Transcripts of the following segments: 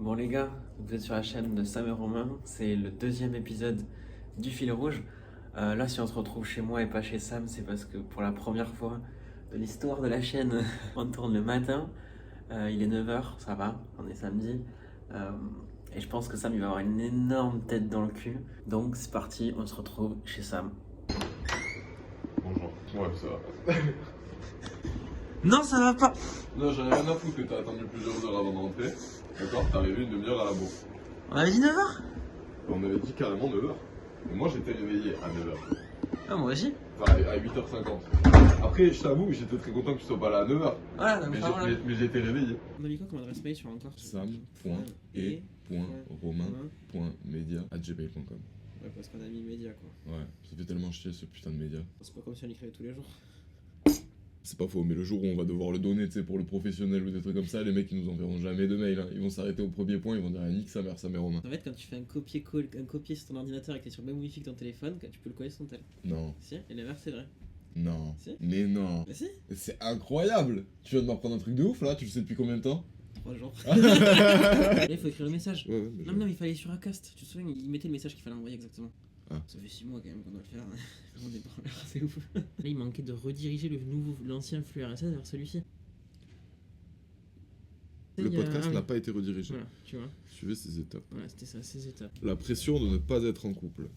Bon les gars, vous êtes sur la chaîne de Sam et Romain, c'est le deuxième épisode du fil rouge. Là si on se retrouve chez moi et pas chez Sam, c'est parce que pour la première fois de l'histoire de la chaîne, on tourne le matin. Il est 9h, ça va, on est samedi. Euh, et je pense que Sam il va avoir une énorme tête dans le cul. Donc c'est parti, on se retrouve chez Sam. Bonjour. Ouais, ça va. Non ça va pas. Non, j'en ai rien à foutre que t'as attendu plusieurs heures avant de rentrer. D'accord, t'es arrivé une demi-heure à la bourre. On avait dit 9h. On avait dit carrément 9h. Et moi j'étais réveillé à 9h. Ah moi aussi. Enfin, à 8h50. Après, je t'avoue, j'étais très content que tu sois pas là à 9h. Voilà, donc voilà. Mais j'ai été réveillé. On a mis quoi comme adresse mail sur encore sam.e.romain.media@gmail.com. Ouais parce qu'on a mis média quoi. Ouais, ça fait tellement chier ce putain de média. C'est pas comme si on écrivait tous les jours. C'est pas faux, mais le jour où on va devoir le donner, tu sais, pour le professionnel ou des trucs comme ça, les mecs ils nous enverront jamais de mail. Hein. Ils vont s'arrêter au premier point, ils vont dire nique sa mère, Romain. En fait, quand tu fais un copier sur ton ordinateur et que tu es sur le même wifi que ton téléphone, tu peux le coller sur ton tel. Non. Si, et l'inverse c'est vrai. Non. Si. Mais non. Mais si. C'est incroyable. Tu viens de m'apprendre un truc de ouf là, tu le sais depuis combien de temps? 3 jours. Là, il faut écrire le message. Ouais, Non, il fallait aller sur Acast. Tu te souviens, il mettait le message qu'il fallait envoyer exactement. Ah. Ça fait 6 mois quand même qu'on doit le faire. On est pas là, c'est ouf. Là, il manquait de rediriger l'ancien flux RSS vers celui-ci. Le podcast n'a pas été redirigé. Voilà, tu vois. Suivez ces étapes. Voilà, c'était ça, ces étapes. La pression de ne pas être en couple.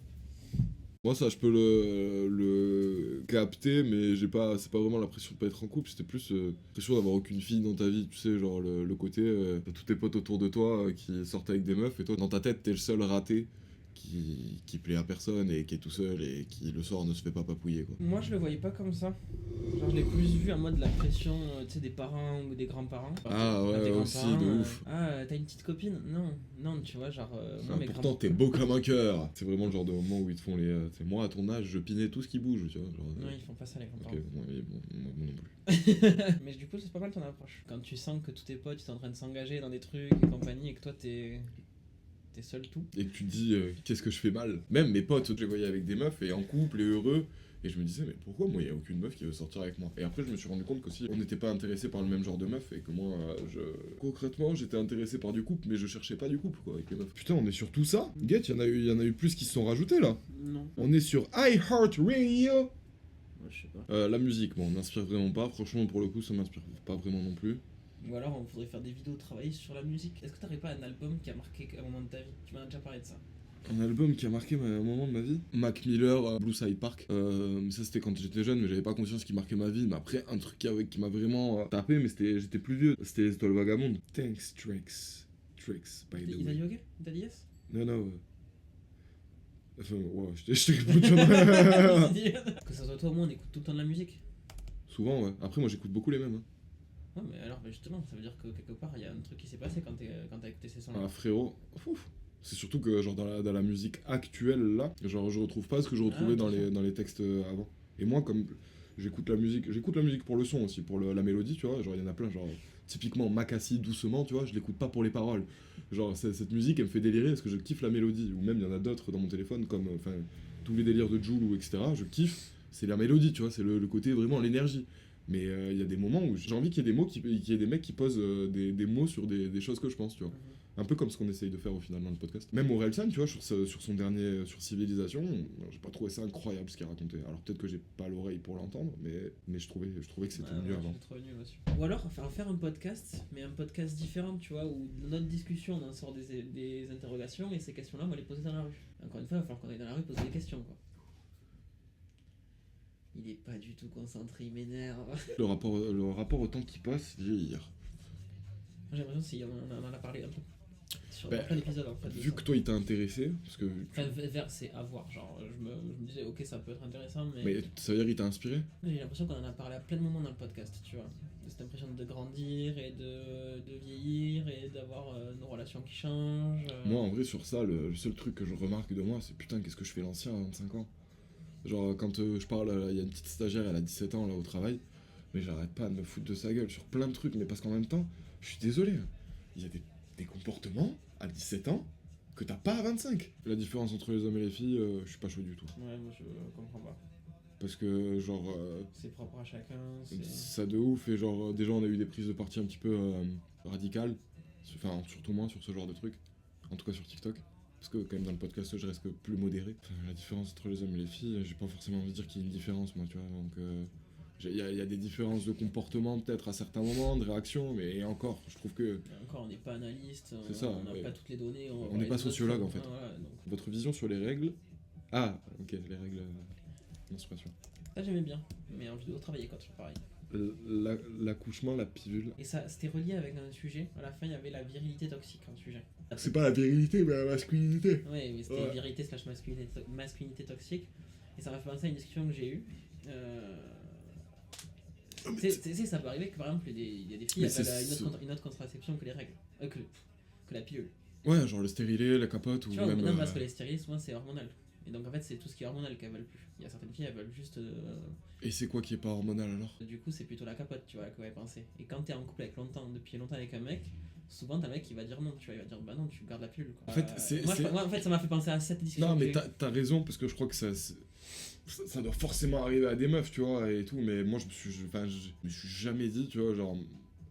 Moi ça je peux le capter, mais c'est pas vraiment la pression de pas être en couple, c'était plus la pression d'avoir aucune fille dans ta vie, tu sais, genre le côté t'as tous tes potes autour de toi qui sortent avec des meufs et toi dans ta tête t'es le seul raté qui plaît à personne et qui est tout seul et qui le soir ne se fait pas papouiller quoi. Moi je le voyais pas comme ça. Genre je l'ai plus vu en mode la pression tu sais des parents ou des grands-parents. Ah ouais, aussi de ouf. T'as une petite copine? Non, tu vois, genre. Enfin, pourtant t'es beau comme un cœur. C'est vraiment le genre de moment où ils te font les. Moi à ton âge je pinais tout ce qui bouge, tu vois. Genre, non, ils font pas ça les grands-parents. Ok, moi non plus. Mais du coup c'est pas mal ton approche. Quand tu sens que tous tes potes ils sont en train de s'engager dans des trucs et compagnie et que toi t'es seul tout. Et que tu te dis qu'est-ce que je fais mal. Même mes potes, je les voyais avec des meufs et en couple et heureux. Et je me disais, mais pourquoi moi, il n'y a aucune meuf qui veut sortir avec moi? Et après, je me suis rendu compte qu'aussi, on n'était pas intéressé par le même genre de meuf et que moi, concrètement, j'étais intéressé par du couple, mais je cherchais pas du couple, quoi, avec les meufs. Putain, on est sur tout ça? Get, il y en a eu plus qui se sont rajoutés, là. Non. On est sur iHeartRadio. Ouais, je sais pas. La musique, bon, on m'inspire vraiment pas. Franchement, pour le coup, ça m'inspire pas vraiment non plus. Ou alors, on faudrait faire des vidéos, travailler sur la musique. Est-ce que t'aurais pas un album qui a marqué un moment de ta vie? Tu m'en as déjà parlé de ça. Un album qui a marqué un moment de ma vie. Mac Miller, Blue Side Park. Ça c'était quand j'étais jeune, mais j'avais pas conscience qu'il marquait ma vie. Mais après, un truc qui m'a vraiment tapé, mais j'étais plus vieux. C'était Les Étoiles Vagabondes. Thanks, Tricks, by the Il a way. dit ok? Il t'a dit yes? Non. Enfin, ouais, je t'ai répondu. Que ça soit toi ou moi, on écoute tout le temps de la musique. Souvent, ouais. Après, moi j'écoute beaucoup les mêmes. Hein. Ouais, mais alors, justement, ça veut dire que quelque part, il y a un truc qui s'est passé quand t'as écouté ces sons-là. Ah, frérot. Ouf. C'est surtout que genre dans la musique actuelle là, genre je retrouve pas ce que je retrouvais dans les textes avant. Et moi comme j'écoute la musique pour le son aussi, pour la mélodie, tu vois, genre il y en a plein, genre typiquement Makassi doucement, tu vois, je l'écoute pas pour les paroles. Genre cette musique elle me fait délirer parce que je kiffe la mélodie, ou même il y en a d'autres dans mon téléphone comme enfin tous les délires de Jul ou etc. Je kiffe, c'est la mélodie, tu vois, c'est le côté vraiment l'énergie. Mais il y a des moments où j'ai envie qu'il y ait des mots, qu'il y ait des mecs qui posent des mots sur des choses que je pense, tu vois. Un peu comme ce qu'on essaye de faire au final dans le podcast. Même Orelsan, tu vois, sur son dernier, sur Civilisation, j'ai pas trouvé ça incroyable ce qu'il racontait. Alors peut-être que j'ai pas l'oreille pour l'entendre, mais je trouvais que c'était mieux avant. Ou alors faire un podcast, mais un podcast différent, tu vois, où dans notre discussion on en sort des interrogations et ces questions-là on va les poser dans la rue. Encore une fois, il va falloir qu'on aille dans la rue poser des questions, quoi. Il est pas du tout concentré, il m'énerve. Le rapport au temps qui passe, vieillir. J'ai l'impression qu'on en a parlé un peu. Sur Bah, plein d'épisodes en fait. Vu que toi il t'a intéressé, parce que. Enfin, c'est à voir, genre je me disais ok ça peut être intéressant Mais ça veut dire qu'il t'a inspiré? J'ai l'impression qu'on en a parlé à plein de moments dans le podcast, tu vois. De cette impression de grandir et de vieillir et d'avoir nos relations qui changent. Moi en vrai sur ça, le seul truc que je remarque de moi c'est putain qu'est-ce que je fais l'ancien à 25 ans. Genre quand je parle, il y a une petite stagiaire, elle a 17 ans là au travail, mais j'arrête pas de me foutre de sa gueule sur plein de trucs, mais parce qu'en même temps, je suis désolé, hein, il y a des comportements à 17 ans que t'as pas à 25. La différence entre les hommes et les filles, je suis pas chaud du tout. Ouais, moi je comprends pas. Parce que genre... c'est propre à chacun, ça de ouf, et genre déjà on a eu des prises de parti un petit peu radicales, Enfin, surtout moi sur ce genre de truc. En tout cas sur TikTok. Parce que quand même dans le podcast, je reste plus modéré. Enfin, la différence entre les hommes et les filles, j'ai pas forcément envie de dire qu'il y a une différence, moi, tu vois. Donc, il y a des différences de comportement peut-être à certains moments, de réaction, mais encore, je trouve que... Et encore, on n'est pas analyste, C'est ça, on n'a ouais. pas toutes les données. On n'est pas sociologue, en fait. Voilà, donc... Votre vision sur les règles... Ah, ok, les règles menstruation. Ça, j'aimais bien, mais en vidéo, travailler quoi, toujours pareil. L'accouchement, la pilule... Et ça, c'était relié avec un sujet. À la fin, il y avait la virilité toxique en sujet. C'est pas la virilité, mais la masculinité. Ouais, mais c'était Ouais. virilité slash masculinité toxique. Et ça m'a fait penser à une discussion que j'ai eue. Tu sais, ça peut arriver que par exemple, il y a des filles Mais qui c'est avaient une autre contraception que les règles. Que la pilule. Ouais, genre le stérilet, la capote, ou Tu vois, même... non, parce que les stériles, souvent, c'est hormonal. Et donc en fait, c'est tout ce qui est hormonal qu'elles veulent plus. Il y a certaines filles, elles veulent juste. Et c'est quoi qui est pas hormonal alors? Du coup, c'est plutôt la capote, tu vois, qu'elle va penser. Et quand t'es en couple depuis longtemps avec un mec, souvent t'as un mec qui va dire non, tu vois, il va dire bah non, tu gardes la pilule. Quoi. En fait, Moi, en fait, ça m'a fait penser à cette discussion. Non, mais t'as raison, parce que je crois que ça doit forcément arriver à des meufs, tu vois, et tout, mais moi, je me suis jamais dit, tu vois, genre...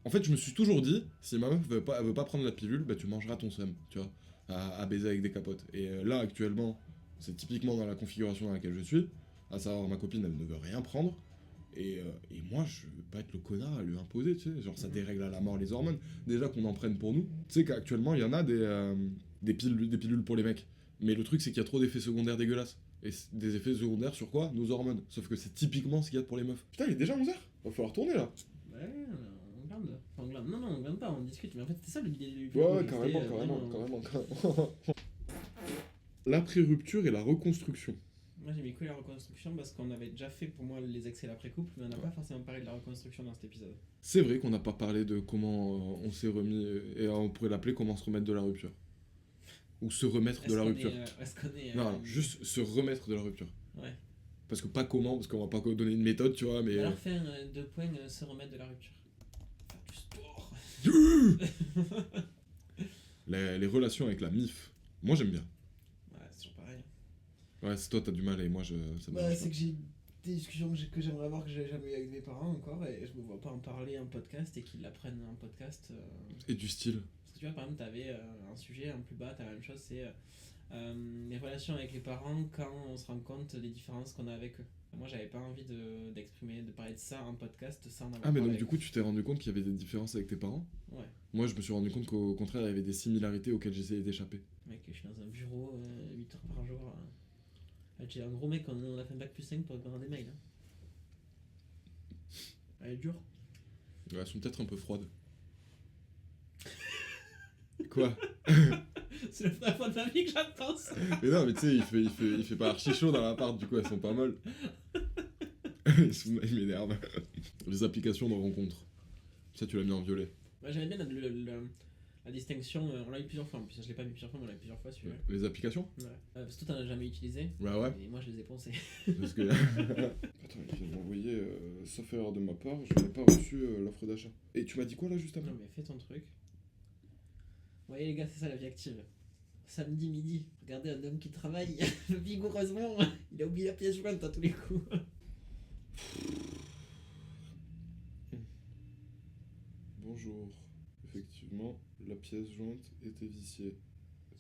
En fait, je me suis toujours dit, si ma meuf veut pas prendre la pilule, bah tu mangeras ton seum, tu vois, à baiser avec des capotes. Et là, actuellement, c'est typiquement dans la configuration dans laquelle je suis, à savoir, ma copine, elle ne veut rien prendre, et moi, je veux pas être le connard à lui imposer, tu sais, genre ça dérègle à la mort les hormones. Déjà qu'on en prenne pour nous. Tu sais qu'actuellement, il y en a des pilules pour les mecs. Mais le truc, c'est qu'il y a trop d'effets secondaires dégueulasses. Et des effets secondaires sur quoi? Nos hormones. Sauf que c'est typiquement ce qu'il y a pour les meufs. Putain, il est déjà 11h. Va falloir tourner là. Ouais, on glande. Non, on glande pas, on discute. Mais en fait, c'était ça l'idée du Ouais, carrément. L'après-rupture et la reconstruction. Moi, j'ai mis que la reconstruction parce qu'on avait déjà fait pour moi les ex et l'après-couple, mais on n'a pas forcément parlé de la reconstruction dans cet épisode. C'est vrai qu'on n'a pas parlé de comment on s'est remis, et on pourrait l'appeler comment se remettre de la rupture. Ou se remettre de la rupture. Non, juste se remettre de la rupture. Ouais. Parce que pas comment, parce qu'on va pas donner une méthode, tu vois, mais... Alors faire 2 points, se remettre de la rupture. Faire du sport. les relations avec la MIF, moi j'aime bien. Ouais, c'est toujours pareil. Ouais, c'est toi t'as du mal et moi ça me Bah, dérange c'est que j'ai des discussions que j'aimerais avoir que j'ai jamais eu avec mes parents encore et je me vois pas en parler en podcast et qu'ils l'apprennent en podcast. pas. Et du style. Parce que tu vois, par exemple, t'avais un sujet un plus bas, t'as la même chose, c'est les relations avec les parents quand on se rend compte des différences qu'on a avec eux. Moi, j'avais pas envie d'exprimer, de parler de ça en podcast sans en avoir Ah, mais parlé donc avec du coup tu t'es rendu compte qu'il y avait des différences avec tes parents? Ouais. Moi je me suis rendu compte qu'au contraire il y avait des similarités auxquelles j'essayais d'échapper. Mec, je suis dans un bureau 8 heures par jour. J'ai un gros mec, on a fait un bac plus 5 pour répondre à des mails. Elle est dure. Ouais, elles sont peut-être un peu froides. Quoi? C'est la première fois de ma vie que j'entends ça. Mais non, mais tu sais, il fait pas archi chaud dans l'appart, du coup elles sont pas molles. Il m'énerve. Les applications de rencontres. Ça tu l'as mis en violet. Moi, j'aimais bien la distinction, on l'a eu plusieurs fois en plus, je l'ai pas mis plusieurs fois, mais on l'a eu plusieurs fois celui-là. Les applications? Ouais. Parce que toi t'en as jamais utilisé, Ouais. et moi je les ai poncés. Parce que... Attends, il vient de m'envoyer, sauf erreur de ma part, je n'ai pas reçu l'offre d'achat. Et tu m'as dit quoi là juste après? Non mais fais ton truc. Vous voyez les gars, c'est ça la vie active. Samedi midi, regardez un homme qui travaille, vigoureusement, il a oublié la pièce jointe à tous les coups. Bonjour. Effectivement, la pièce jointe était viciée.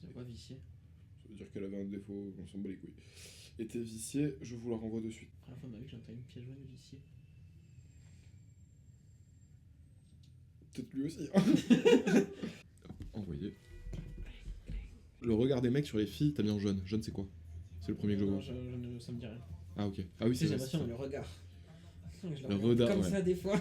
C'est quoi vicié? Ça veut dire qu'elle avait un défaut, on s'en bat les couilles. Était viciée, je vous la renvoie de suite. À la fin de ma vie, j'entends une pièce jointe viciée. Peut-être lui aussi. Envoyé. Le regard des mecs sur les filles, t'as mis en jaune. Jaune, c'est quoi? C'est le premier que je vois. Non, ça me dit rien. Ah, ok. Ah oui, Tu sais, c'est j'ai vrai. l'impression le regard. Je Le regarde regard, comme ouais. ça des fois.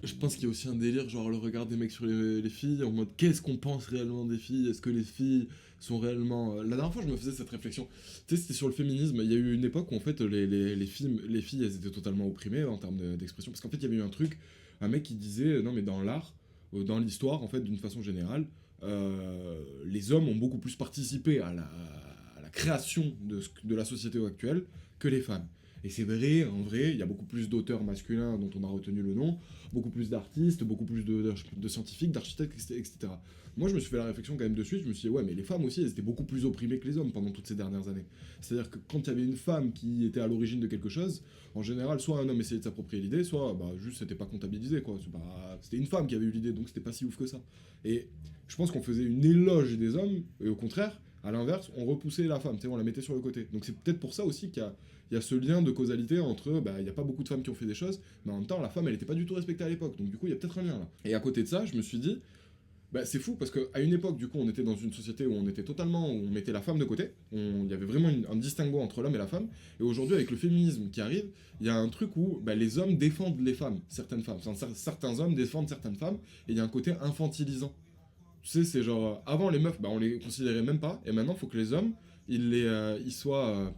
Je pense qu'il y a aussi un délire, genre le regard des mecs sur les filles, en mode qu'est-ce qu'on pense réellement des filles? Est-ce que les filles sont réellement... La dernière fois, je me faisais cette réflexion. Tu sais, c'était sur le féminisme. Il y a eu une époque où, en fait, les filles, elles étaient totalement opprimées en termes d'expression. Parce qu'en fait, il y avait eu un mec qui disait, non, mais dans l'art, dans l'histoire, en fait, d'une façon générale, les hommes ont beaucoup plus participé à la création de la société actuelle que les femmes. Et c'est vrai, en vrai, il y a beaucoup plus d'auteurs masculins dont on a retenu le nom, beaucoup plus d'artistes, beaucoup plus de scientifiques, d'architectes, etc. Moi, je me suis fait la réflexion quand même dessus, je me suis dit, ouais, mais les femmes aussi, elles étaient beaucoup plus opprimées que les hommes pendant toutes ces dernières années. C'est-à-dire que quand il y avait une femme qui était à l'origine de quelque chose, en général, soit un homme essayait de s'approprier l'idée, soit juste c'était pas comptabilisé, quoi. C'était une femme qui avait eu l'idée, donc c'était pas si ouf que ça. Et je pense qu'on faisait une éloge des hommes, et au contraire, à l'inverse, on repoussait la femme, on la mettait sur le côté. Donc c'est peut-être pour ça aussi qu'il y a ce lien de causalité entre, il n'y a pas beaucoup de femmes qui ont fait des choses, mais en même temps, la femme, elle n'était pas du tout respectée à l'époque, donc du coup, il y a peut-être un lien là. Et à côté de ça, je me suis dit, c'est fou, parce qu'à une époque, du coup, on était dans une société où on mettait la femme de côté, il y avait vraiment un distinguo entre l'homme et la femme, et aujourd'hui, avec le féminisme qui arrive, il y a un truc où les hommes défendent les femmes, certaines femmes, certains hommes défendent certaines femmes, et il y a un côté infantilisant. Tu sais, c'est genre, avant les meufs, on les considérait même pas, et maintenant, il faut que les hommes, ils soient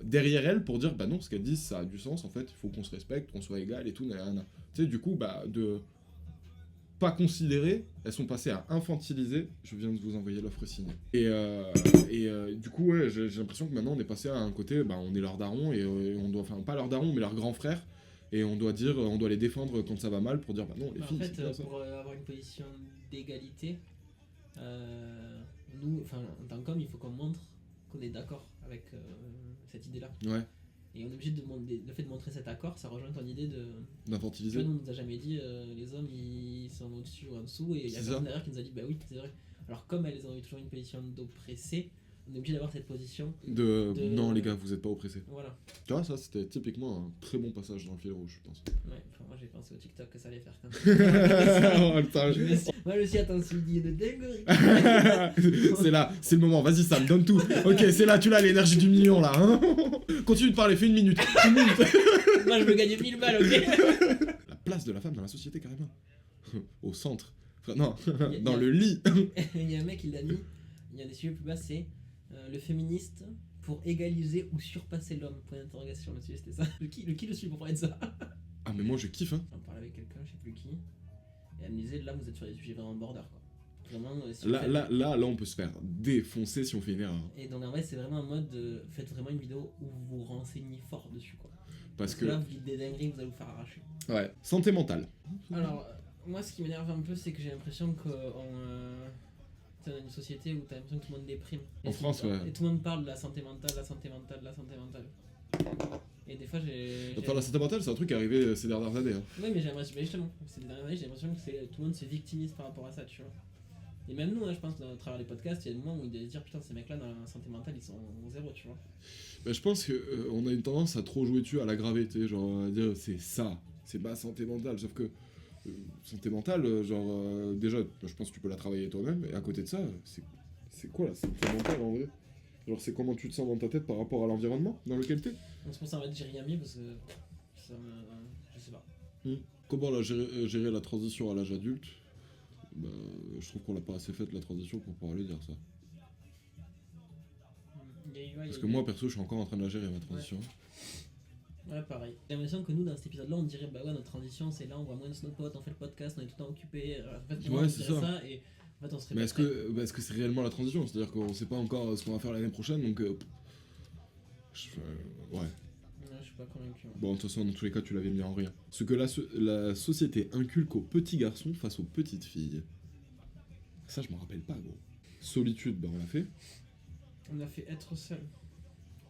derrière elles pour dire, non, ce qu'elles disent, ça a du sens, en fait, il faut qu'on se respecte, qu'on soit égal et tout, nanana. Tu sais, du coup, de pas considérées, elles sont passées à infantiliser. Je viens de vous envoyer l'offre signée. Et du coup, ouais, j'ai l'impression que maintenant, on est passé à un côté, on est leur daron, et on doit, enfin, pas leur daron, mais leur grand frère, et on doit les défendre quand ça va mal pour dire, non, les filles, en fait, c'est pas ça. pour avoir une position d'égalité, nous, en tant qu'hommes, il faut qu'on montre qu'on est d'accord avec cette idée-là. Ouais. Et on est obligé de demander, le fait de montrer cet accord, ça rejoint ton idée d'infantiliser. Tu vois, nous, on nous a jamais dit les hommes ils sont au-dessus ou en dessous, et il y a personne derrière qui nous a dit bah oui, c'est vrai. Alors, comme elles ont eu toujours une position d'oppressé, on est obligé d'avoir cette position non, les gars, vous êtes pas oppressés. Voilà. Tu vois, ça c'était typiquement un très bon passage dans le fil rouge, je pense. Ouais, moi j'ai pensé au TikTok que ça allait faire quand même. Oh, putain, moi je me suis attends, c'est une idée de dingue. C'est là, c'est le moment, vas-y Sam, donne tout. Ok, c'est là, tu l'as, l'énergie du million là. Hein. Continue de parler, fais une minute. Moi je veux gagner 1000 balles, ok. La place de la femme dans la société, carrément. Au centre. Enfin, non, dans le lit. Il y a un mec, il l'a mis, il y a des sujets plus bas, c'est le féministe pour égaliser ou surpasser l'homme. Point d'interrogation, le sujet c'était ça. Qui le suit pour parler de ça? Ah, mais moi je kiffe, hein. J'en parlais avec quelqu'un, je sais plus qui, et elle me disait là vous êtes sur des sujets vraiment border quoi. Vraiment, si là, on peut se faire défoncer si on fait une erreur. Et donc en vrai, c'est vraiment en mode faites vraiment une vidéo où vous vous renseignez fort dessus quoi. Parce que là, vous dites des dingueries, vous allez vous faire arracher. Ouais, santé mentale. Alors, moi ce qui m'énerve un peu, c'est que j'ai l'impression qu'on dans une société où t'as l'impression que tout le monde déprime. En France, ouais. Et tout le monde parle de la santé mentale, la santé mentale, la santé mentale. Et des fois, Enfin, la santé mentale, c'est un truc qui est arrivé ces dernières années. Hein. Oui, mais j'ai l'impression, justement, ces dernières années, j'ai l'impression que tout le monde se victimise par rapport à ça, tu vois. Et même nous, hein, je pense, à travers les podcasts, il y a des moments où ils doivent dire putain, ces mecs-là dans la santé mentale, ils sont zéro, tu vois. Je pense qu'on a une tendance à trop jouer dessus, à la gravité, genre à dire c'est ça, c'est ma santé mentale. Sauf que santé mentale, déjà, je pense que tu peux la travailler toi-même, et à côté de ça, c'est quoi la santé mentale en vrai? Genre, c'est comment tu te sens dans ta tête par rapport à l'environnement dans lequel t'es? Donc c'est pour ça, en fait, j'ai rien mis parce que ça me. Je sais pas. Comment gérer la transition à l'âge adulte? Je trouve qu'on l'a pas assez faite la transition pour pouvoir lui dire ça. Parce que moi, perso, je suis encore en train de la gérer ma transition. Ouais, pareil. J'ai l'impression que nous, dans cet épisode-là, on dirait bah ouais, notre transition, c'est là, on voit moins de nos potes, on fait le podcast, on est tout le temps occupé. En fait, ouais, c'est ça. Et en fait, on se mais est-ce que c'est réellement la transition? C'est-à-dire qu'on sait pas encore ce qu'on va faire l'année prochaine, donc. Ouais. Je suis pas convaincu. Bon, de toute façon, dans tous les cas, tu l'avais mis en rien. Ce que la société inculque aux petits garçons face aux petites filles. Ça, je m'en rappelle pas, gros. Solitude, on l'a fait. On a fait être seul.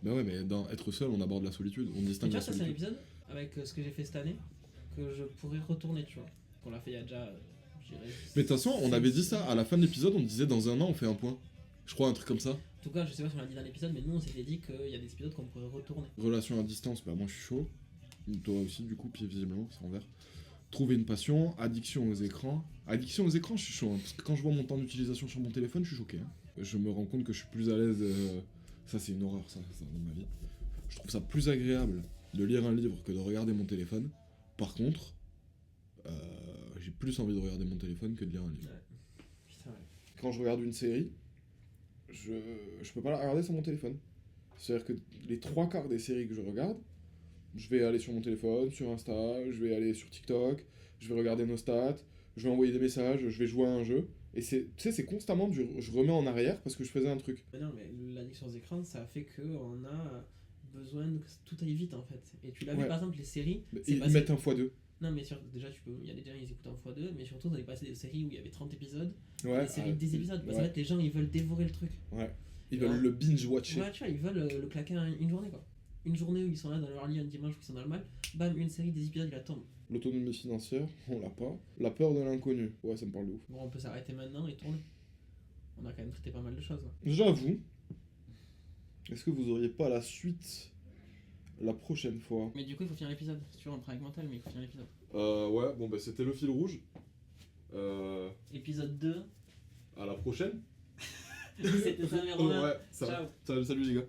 Bah ouais, mais dans être seul, on aborde la solitude. On distingue la solitude. Ça, c'est un épisode avec ce que j'ai fait cette année que je pourrais retourner, tu vois. Qu'on l'a fait il y a déjà. Mais de toute façon, on avait dit ça à la fin de l'épisode, on disait dans un an, on fait un point. Je crois, un truc comme ça. En tout cas, je sais pas si on l'a dit dans l'épisode, mais nous, on s'était dit qu'il y a des épisodes qu'on pourrait retourner. Relation à distance, moi je suis chaud. Toi aussi, du coup, puis visiblement, c'est en vert. Trouver une passion, addiction aux écrans. Addiction aux écrans, je suis chaud, hein, parce que quand je vois mon temps d'utilisation sur mon téléphone, je suis choqué. Hein. Je me rends compte que je suis plus à l'aise. Ça, c'est une horreur, ça, dans ma vie. Je trouve ça plus agréable de lire un livre que de regarder mon téléphone. Par contre, j'ai plus envie de regarder mon téléphone que de lire un livre. Ouais. Putain, ouais. Quand je regarde une série, je peux pas la regarder sur mon téléphone. C'est-à-dire que les 3/4 des séries que je regarde, je vais aller sur mon téléphone, sur Insta, je vais aller sur TikTok, je vais regarder nos stats, je vais envoyer des messages, je vais jouer à un jeu. Et c'est constamment je remets en arrière parce que je faisais un truc. Mais non, mais l'addiction aux écrans, ça a fait qu'on a besoin que tout aille vite en fait. Et tu l'as vu Ouais. par exemple les séries. Mais c'est ils passé- mettent un x2. Non mais déjà il y a des gens ils écoutent en x2, mais surtout on est passé des séries où il y avait 30 épisodes, Ouais. des séries de 10 épisodes. Parce qu'en ouais. fait les gens ils veulent dévorer le truc. Ouais. Ils Ouais. veulent le binge-watcher. Ouais, tu vois, ils veulent le claquer en une journée quoi. Une journée où ils sont là dans leur lit un dimanche où ils sont dans le mal, bam, une série, des épisodes, il la tombe. L'autonomie financière, on l'a pas. La peur de l'inconnu, ouais, ça me parle de ouf. Bon, on peut s'arrêter maintenant et tourner. On a quand même traité pas mal de choses là. J'avoue. Est-ce que vous auriez pas la suite la prochaine fois? Mais du coup, il faut finir l'épisode. Si tu veux, on prend avec mental, mais il faut finir l'épisode. Ouais, bon bah c'était le fil rouge. Épisode 2, À la prochaine. c'était ça, Romain. Ouais, ça. Ciao. Salut les gars.